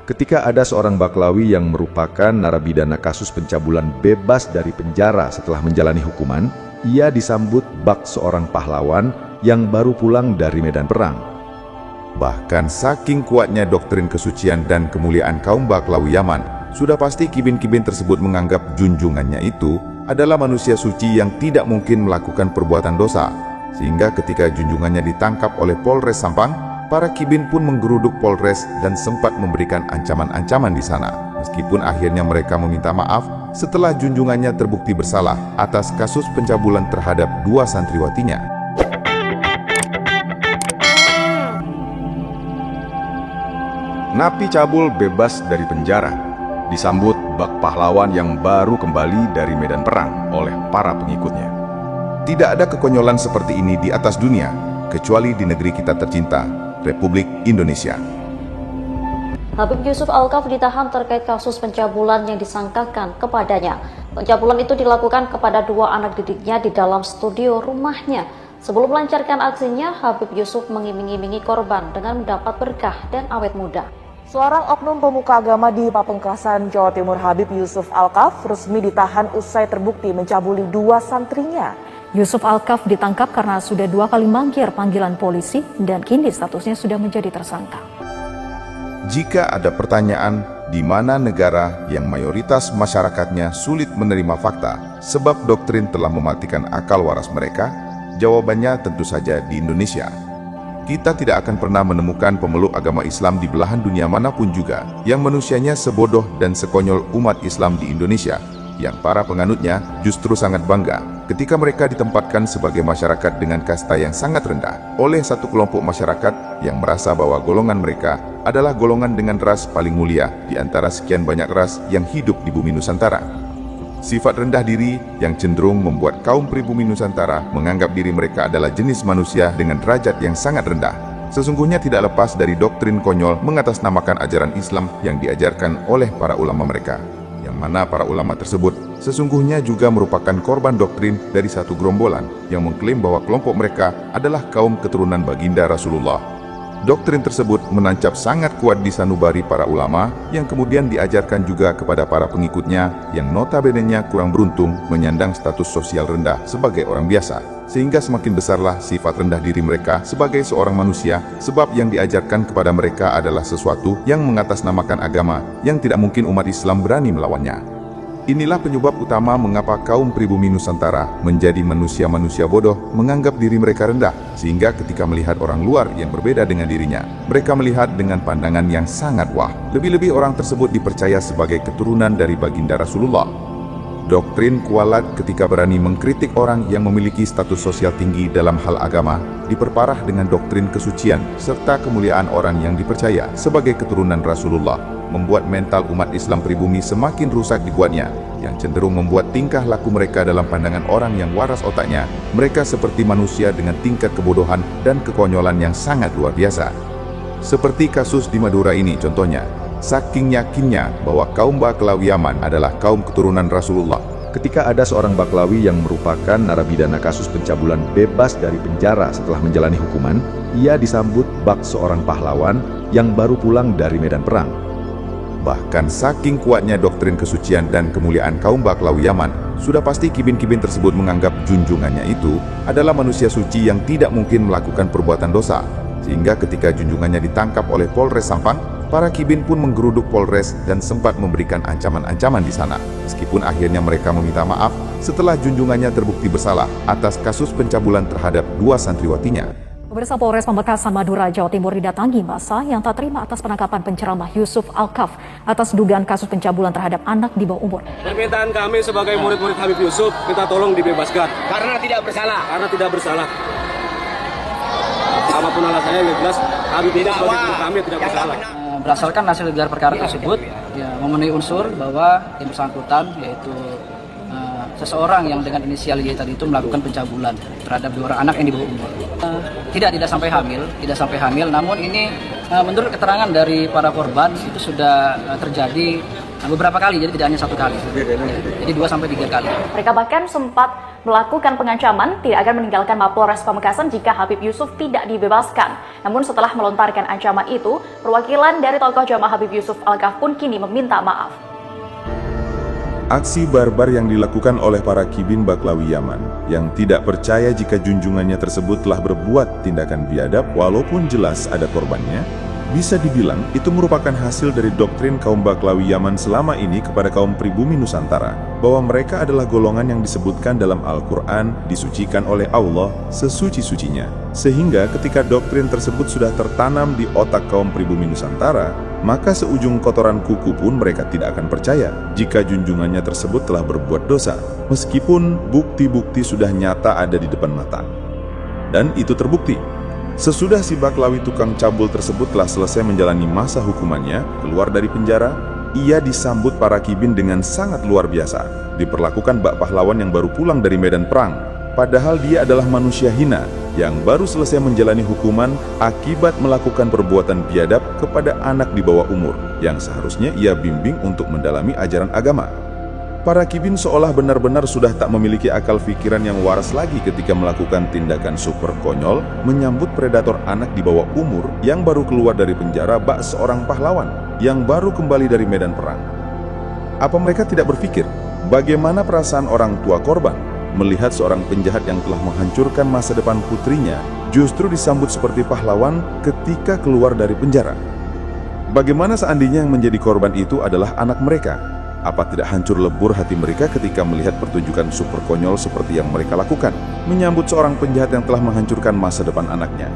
ketika ada seorang Baklawi yang merupakan narapidana kasus pencabulan bebas dari penjara setelah menjalani hukuman, ia disambut bak seorang pahlawan yang baru pulang dari medan perang. Bahkan saking kuatnya doktrin kesucian dan kemuliaan kaum Baklawi Yaman, sudah pasti kibin-kibin tersebut menganggap junjungannya itu adalah manusia suci yang tidak mungkin melakukan perbuatan dosa. Sehingga ketika junjungannya ditangkap oleh Polres Sampang, para kibin pun menggeruduk Polres dan sempat memberikan ancaman-ancaman di sana. Meskipun akhirnya mereka meminta maaf setelah junjungannya terbukti bersalah atas kasus pencabulan terhadap 2 santriwatinya. Napi cabul bebas dari penjara, disambut bak pahlawan yang baru kembali dari medan perang oleh para pengikutnya. Tidak ada kekonyolan seperti ini di atas dunia, kecuali di negeri kita tercinta, Republik Indonesia. Habib Yusuf Alkaf ditahan terkait kasus pencabulan yang disangkakan kepadanya. Pencabulan itu dilakukan kepada 2 anak didiknya di dalam studio rumahnya. Sebelum melancarkan aksinya, Habib Yusuf mengiming-imingi korban dengan mendapat berkah dan awet muda. Seorang oknum pemuka agama di Pamekasan, Jawa Timur, Habib Yusuf Alkaf resmi ditahan usai terbukti mencabuli 2 santrinya. Yusuf Alkaf ditangkap karena sudah 2 kali mangkir panggilan polisi dan kini statusnya sudah menjadi tersangka. Jika ada pertanyaan di mana negara yang mayoritas masyarakatnya sulit menerima fakta sebab doktrin telah mematikan akal waras mereka, jawabannya tentu saja di Indonesia. Kita tidak akan pernah menemukan pemeluk agama Islam di belahan dunia manapun juga yang manusianya sebodoh dan sekonyol umat Islam di Indonesia, yang para penganutnya justru sangat bangga ketika mereka ditempatkan sebagai masyarakat dengan kasta yang sangat rendah oleh satu kelompok masyarakat yang merasa bahwa golongan mereka adalah golongan dengan ras paling mulia di antara sekian banyak ras yang hidup di bumi Nusantara. Sifat rendah diri yang cenderung membuat kaum pribumi Nusantara menganggap diri mereka adalah jenis manusia dengan derajat yang sangat rendah. Sesungguhnya tidak lepas dari doktrin konyol mengatasnamakan ajaran Islam yang diajarkan oleh para ulama mereka, yang mana para ulama tersebut sesungguhnya juga merupakan korban doktrin dari satu gerombolan yang mengklaim bahwa kelompok mereka adalah kaum keturunan baginda Rasulullah. Doktrin tersebut menancap sangat kuat di sanubari para ulama yang kemudian diajarkan juga kepada para pengikutnya yang notabene-nya kurang beruntung menyandang status sosial rendah sebagai orang biasa. Sehingga semakin besarlah sifat rendah diri mereka sebagai seorang manusia, sebab yang diajarkan kepada mereka adalah sesuatu yang mengatasnamakan agama yang tidak mungkin umat Islam berani melawannya. Inilah penyebab utama mengapa kaum pribumi Nusantara menjadi manusia-manusia bodoh menganggap diri mereka rendah, sehingga ketika melihat orang luar yang berbeda dengan dirinya, mereka melihat dengan pandangan yang sangat wah. Lebih-lebih orang tersebut dipercaya sebagai keturunan dari baginda Rasulullah. Doktrin kualat ketika berani mengkritik orang yang memiliki status sosial tinggi dalam hal agama, diperparah dengan doktrin kesucian serta kemuliaan orang yang dipercaya sebagai keturunan Rasulullah, membuat mental umat Islam pribumi semakin rusak dibuatnya, yang cenderung membuat tingkah laku mereka dalam pandangan orang yang waras otaknya, mereka seperti manusia dengan tingkat kebodohan dan kekonyolan yang sangat luar biasa. Seperti kasus di Madura ini contohnya, saking yakinnya bahwa kaum Baklawi Yaman adalah kaum keturunan Rasulullah, ketika ada seorang Baklawi yang merupakan narapidana kasus pencabulan bebas dari penjara setelah menjalani hukuman, ia disambut bak seorang pahlawan yang baru pulang dari medan perang. Bahkan saking kuatnya doktrin kesucian dan kemuliaan kaum Baklawi Yaman, sudah pasti kibin-kibin tersebut menganggap junjungannya itu adalah manusia suci yang tidak mungkin melakukan perbuatan dosa. Sehingga ketika junjungannya ditangkap oleh Polres Sampang, para kibin pun menggeruduk Polres dan sempat memberikan ancaman-ancaman di sana. Meskipun akhirnya mereka meminta maaf setelah junjungannya terbukti bersalah atas kasus pencabulan terhadap 2 santriwatinya. Pemirsa, Polres Pamekasan, Madura, Jawa Timur didatangi massa yang tak terima atas penangkapan penceramah Yusuf Alkaf atas dugaan kasus pencabulan terhadap anak di bawah umur. Permintaan kami sebagai murid-murid Habib Yusuf, minta tolong dibebaskan. Karena tidak bersalah. Karena tidak bersalah. Apapun alasannya, yang jelas Habib Yusuf sebagai murid kami tidak bersalah. Berdasarkan hasil gelar perkara tersebut, memenuhi unsur bahwa yang bersangkutan yaitu seseorang yang dengan inisial Y tadi itu melakukan pencabulan terhadap 2 orang anak yang di bawah umur. Tidak sampai hamil, namun ini menurut keterangan dari para korban itu sudah terjadi beberapa kali, jadi tidak hanya satu kali. Jadi 2 sampai 3 kali. Mereka bahkan sempat melakukan pengancaman tidak akan meninggalkan Mapolres Pamekasan jika Habib Yusuf tidak dibebaskan. Namun setelah melontarkan ancaman itu, perwakilan dari tokoh jamaah Habib Yusuf Alkaf pun kini meminta maaf. Aksi barbar yang dilakukan oleh para kibin Baklawi Yaman yang tidak percaya jika junjungannya tersebut telah berbuat tindakan biadab walaupun jelas ada korbannya, bisa dibilang itu merupakan hasil dari doktrin kaum Baklawi Yaman selama ini kepada kaum pribumi Nusantara, bahwa mereka adalah golongan yang disebutkan dalam Al-Quran disucikan oleh Allah sesuci-sucinya. Sehingga ketika doktrin tersebut sudah tertanam di otak kaum pribumi Nusantara, maka seujung kotoran kuku pun mereka tidak akan percaya jika junjungannya tersebut telah berbuat dosa, meskipun bukti-bukti sudah nyata ada di depan mata. Dan itu terbukti. Sesudah si Baklawi tukang cabul tersebut telah selesai menjalani masa hukumannya, keluar dari penjara, ia disambut para kibin dengan sangat luar biasa. Diperlakukan bak pahlawan yang baru pulang dari medan perang, padahal dia adalah manusia hina yang baru selesai menjalani hukuman akibat melakukan perbuatan biadab kepada anak di bawah umur yang seharusnya ia bimbing untuk mendalami ajaran agama. Para kibin seolah benar-benar sudah tak memiliki akal pikiran yang waras lagi ketika melakukan tindakan super konyol menyambut predator anak di bawah umur yang baru keluar dari penjara bak seorang pahlawan yang baru kembali dari medan perang. Apa mereka tidak berpikir bagaimana perasaan orang tua korban melihat seorang penjahat yang telah menghancurkan masa depan putrinya justru disambut seperti pahlawan ketika keluar dari penjara? Bagaimana seandainya yang menjadi korban itu adalah anak mereka? Apa tidak hancur lebur hati mereka ketika melihat pertunjukan super konyol seperti yang mereka lakukan, menyambut seorang penjahat yang telah menghancurkan masa depan anaknya?